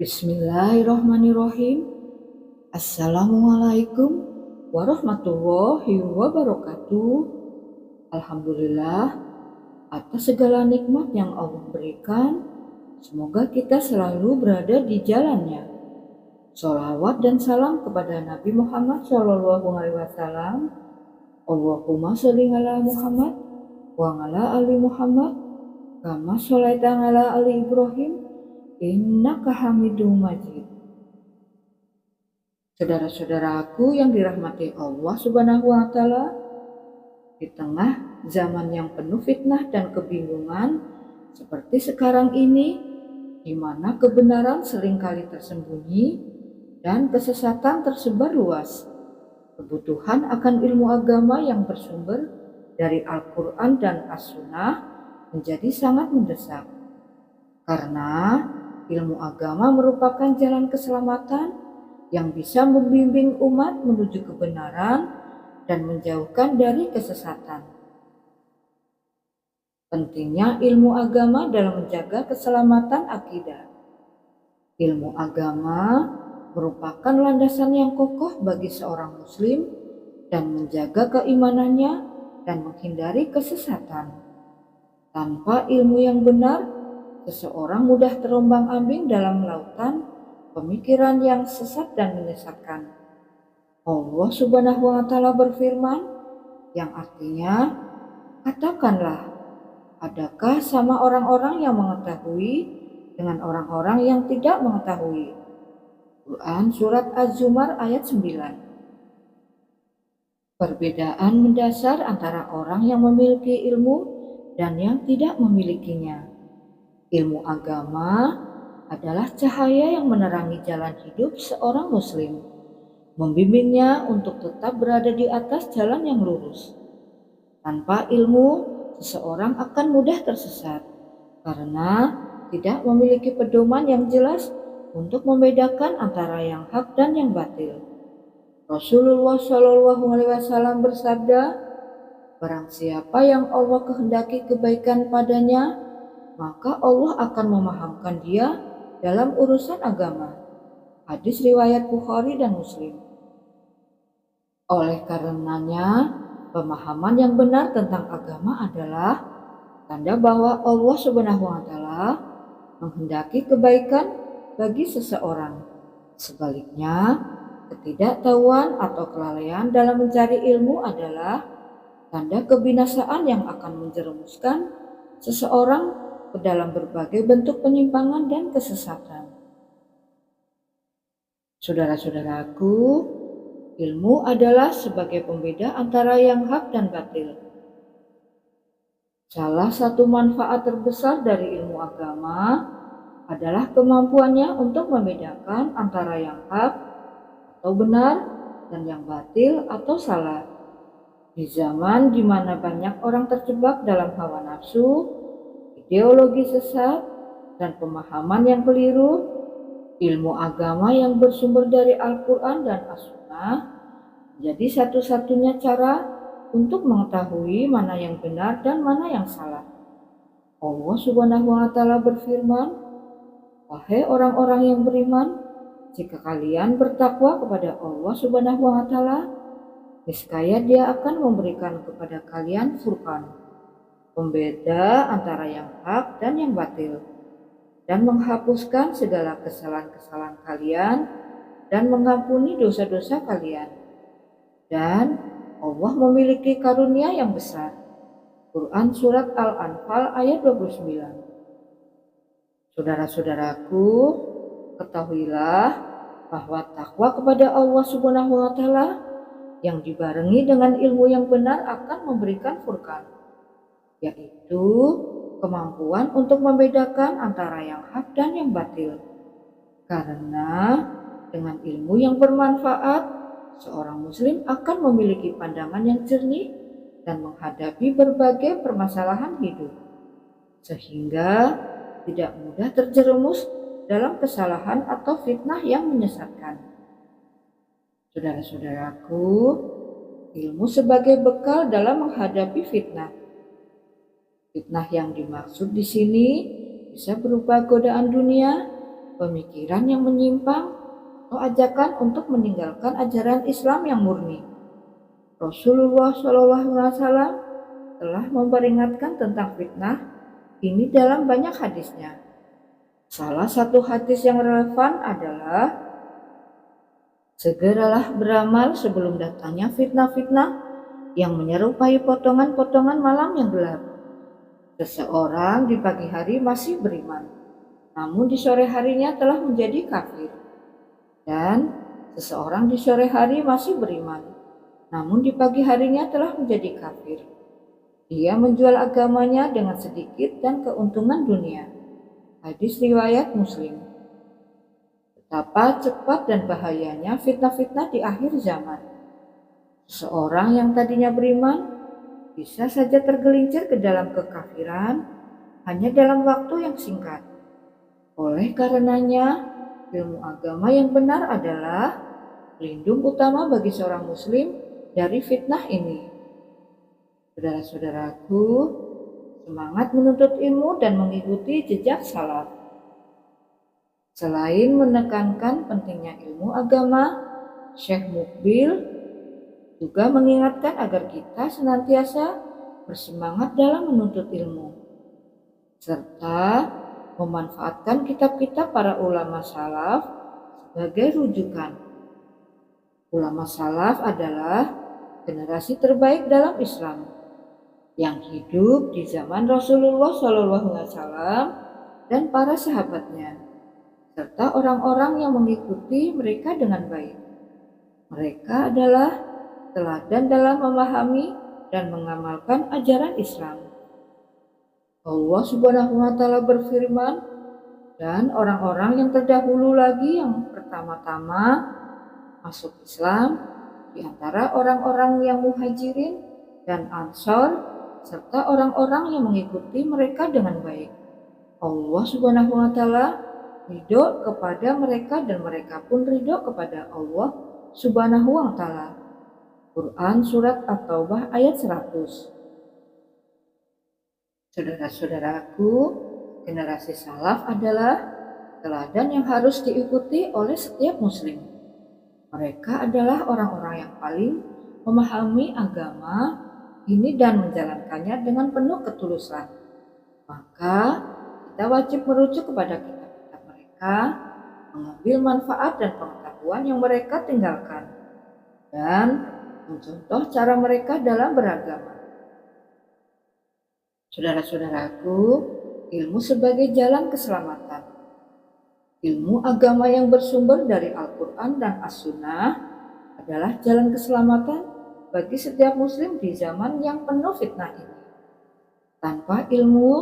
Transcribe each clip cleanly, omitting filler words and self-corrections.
Bismillahirrahmanirrahim. Assalamualaikum warahmatullahi wabarakatuh. Alhamdulillah atas segala nikmat yang Allah berikan. Semoga kita selalu berada di jalannya. Sholawat dan salam kepada Nabi Muhammad SAW. Allahumma sholli ala Muhammad wa ala ali Muhammad kama sholaita ala ali Ibrahim innaka Hamidum Majid. Saudara-saudaraku yang dirahmati Allah Subhanahu wa Ta'ala, di tengah zaman yang penuh fitnah dan kebingungan seperti sekarang ini, di mana kebenaran seringkali tersembunyi dan kesesatan tersebar luas, kebutuhan akan ilmu agama yang bersumber dari Al-Quran dan As-Sunnah menjadi sangat mendesak. Karena ilmu agama merupakan jalan keselamatan yang bisa membimbing umat menuju kebenaran dan menjauhkan dari kesesatan. Pentingnya ilmu agama dalam menjaga keselamatan akidah. Ilmu agama merupakan landasan yang kokoh bagi seorang muslim dan menjaga keimanannya dan menghindari kesesatan. Tanpa ilmu yang benar, seseorang mudah terombang-ambing dalam lautan pemikiran yang sesat dan menyesatkan. Allah Subhanahu wa Ta'ala berfirman, yang artinya, katakanlah, adakah sama orang-orang yang mengetahui dengan orang-orang yang tidak mengetahui? Quran Surat Az-Zumar ayat 9. Perbedaan mendasar antara orang yang memiliki ilmu dan yang tidak memilikinya. Ilmu agama adalah cahaya yang menerangi jalan hidup seorang muslim, membimbingnya untuk tetap berada di atas jalan yang lurus. Tanpa ilmu, seseorang akan mudah tersesat karena tidak memiliki pedoman yang jelas untuk membedakan antara yang hak dan yang batil. Rasulullah SAW bersabda, barang siapa yang Allah kehendaki kebaikan padanya, maka Allah akan memahamkan dia dalam urusan agama. Hadis riwayat Bukhari dan Muslim. Oleh karenanya, pemahaman yang benar tentang agama adalah tanda bahwa Allah Subhanahu wa Ta'ala menghendaki kebaikan bagi seseorang. Sebaliknya, ketidaktahuan atau kelalaian dalam mencari ilmu adalah tanda kebinasaan yang akan menjerumuskan seseorang ke dalam berbagai bentuk penyimpangan dan kesesatan. Saudara-saudaraku, ilmu adalah sebagai pembeda antara yang hak dan batil. Salah satu manfaat terbesar dari ilmu agama adalah kemampuannya untuk membedakan antara yang hak atau benar dan yang batil atau salah. Di zaman di mana banyak orang terjebak dalam hawa nafsu, ideologi sesat, dan pemahaman yang keliru, ilmu agama yang bersumber dari Al-Quran dan As-Sunnah menjadi satu-satunya cara untuk mengetahui mana yang benar dan mana yang salah. Allah Subhanahu wa Ta'ala berfirman, wahai orang-orang yang beriman, jika kalian bertakwa kepada Allah Subhanahu wa Ta'ala, niscaya Dia akan memberikan kepada kalian Furqan, pembeda antara yang hak dan yang batil, dan menghapuskan segala kesalahan-kesalahan kalian dan mengampuni dosa-dosa kalian. Dan Allah memiliki karunia yang besar. Quran Surat Al-Anfal ayat 29. Saudara-saudaraku, ketahuilah bahwa takwa kepada Allah Subhanahu wa Ta'ala yang dibarengi dengan ilmu yang benar akan memberikan Furqan, yaitu kemampuan untuk membedakan antara yang hak dan yang batil. Karena dengan ilmu yang bermanfaat, seorang muslim akan memiliki pandangan yang jernih dan menghadapi berbagai permasalahan hidup, sehingga tidak mudah terjerumus dalam kesalahan atau fitnah yang menyesatkan. Saudara-saudaraku, ilmu sebagai bekal dalam menghadapi fitnah. Fitnah yang dimaksud di sini bisa berupa godaan dunia, pemikiran yang menyimpang, atau ajakan untuk meninggalkan ajaran Islam yang murni. Rasulullah SAW telah memperingatkan tentang fitnah ini dalam banyak hadisnya. Salah satu hadis yang relevan adalah, segeralah beramal sebelum datangnya fitnah-fitnah yang menyerupai potongan-potongan malam yang gelap. Seseorang di pagi hari masih beriman, namun di sore harinya telah menjadi kafir. Dan seseorang di sore hari masih beriman, namun di pagi harinya telah menjadi kafir. Dia menjual agamanya dengan sedikit dan keuntungan dunia. Hadis riwayat Muslim. Betapa cepat dan bahayanya fitnah-fitnah di akhir zaman. Seseorang yang tadinya beriman bisa saja tergelincir ke dalam kekafiran hanya dalam waktu yang singkat. Oleh karenanya, ilmu agama yang benar adalah pelindung utama bagi seorang muslim dari fitnah ini. Saudara-saudaraku, semangat menuntut ilmu dan mengikuti jejak salaf. Selain menekankan pentingnya ilmu agama, Syekh Mukbil juga mengingatkan agar kita senantiasa bersemangat dalam menuntut ilmu, serta memanfaatkan kitab-kitab para ulama salaf sebagai rujukan. Ulama salaf adalah generasi terbaik dalam Islam yang hidup di zaman Rasulullah SAW dan para sahabatnya, serta orang-orang yang mengikuti mereka dengan baik. Mereka adalah teladan dalam memahami dan mengamalkan ajaran Islam. Allah Subhanahu wa Ta'ala berfirman, dan orang-orang yang terdahulu lagi yang pertama-tama masuk Islam di antara orang-orang yang muhajirin dan ansor serta orang-orang yang mengikuti mereka dengan baik. Allah Subhanahu wa Ta'ala ridho kepada mereka dan mereka pun ridho kepada Allah Subhanahu wa Ta'ala. Quran Surat At-Taubah ayat 100. Saudara-saudaraku, generasi salaf adalah teladan yang harus diikuti oleh setiap muslim. Mereka adalah orang-orang yang paling memahami agama ini dan menjalankannya dengan penuh ketulusan. Maka kita wajib merujuk kepada kitab-kitab mereka, mengambil manfaat dan pengetahuan yang mereka tinggalkan, dan mencontoh cara mereka dalam beragama. Saudara-saudaraku, ilmu sebagai jalan keselamatan. Ilmu agama yang bersumber dari Al-Quran dan As-Sunnah adalah jalan keselamatan bagi setiap muslim di zaman yang penuh fitnah ini. Tanpa ilmu,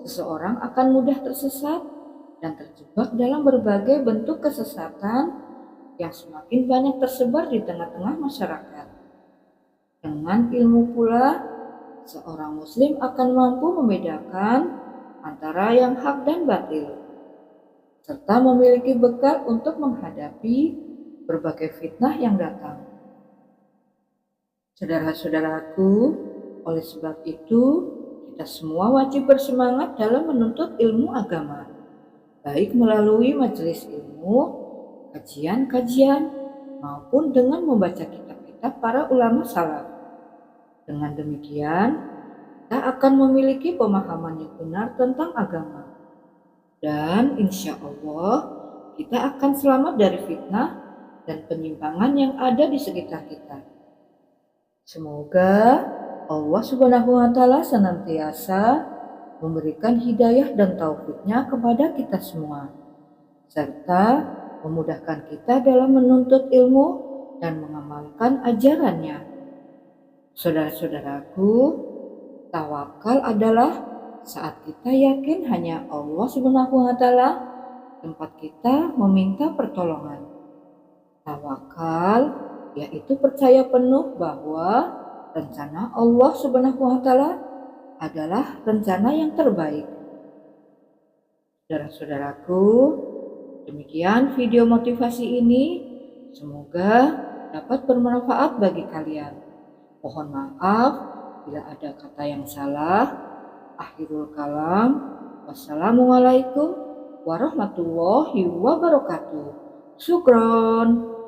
seseorang akan mudah tersesat dan terjebak dalam berbagai bentuk kesesatan yang semakin banyak tersebar di tengah-tengah masyarakat. Dengan ilmu pula, seorang muslim akan mampu membedakan antara yang hak dan batil, serta memiliki bekal untuk menghadapi berbagai fitnah yang datang. Saudara-saudaraku, oleh sebab itu, kita semua wajib bersemangat dalam menuntut ilmu agama, baik melalui majelis ilmu, kajian-kajian, maupun dengan membaca kitab-kitab para ulama salaf. Dengan demikian, kita akan memiliki pemahaman yang benar tentang agama. Dan insya Allah, kita akan selamat dari fitnah dan penyimpangan yang ada di sekitar kita. Semoga Allah Subhanahu wa Ta'ala senantiasa memberikan hidayah dan taufiknya kepada kita semua, serta memudahkan kita dalam menuntut ilmu dan mengamalkan ajarannya. Saudara-saudaraku, tawakal adalah saat kita yakin hanya Allah Subhanahu wa Ta'ala tempat kita meminta pertolongan. Tawakal yaitu percaya penuh bahwa rencana Allah Subhanahu wa Ta'ala adalah rencana yang terbaik. Saudara-saudaraku, demikian video motivasi ini. Semoga dapat bermanfaat bagi kalian. Mohon maaf bila ada kata yang salah. Akhirul kalam. Wassalamualaikum warahmatullahi wabarakatuh. Syukron.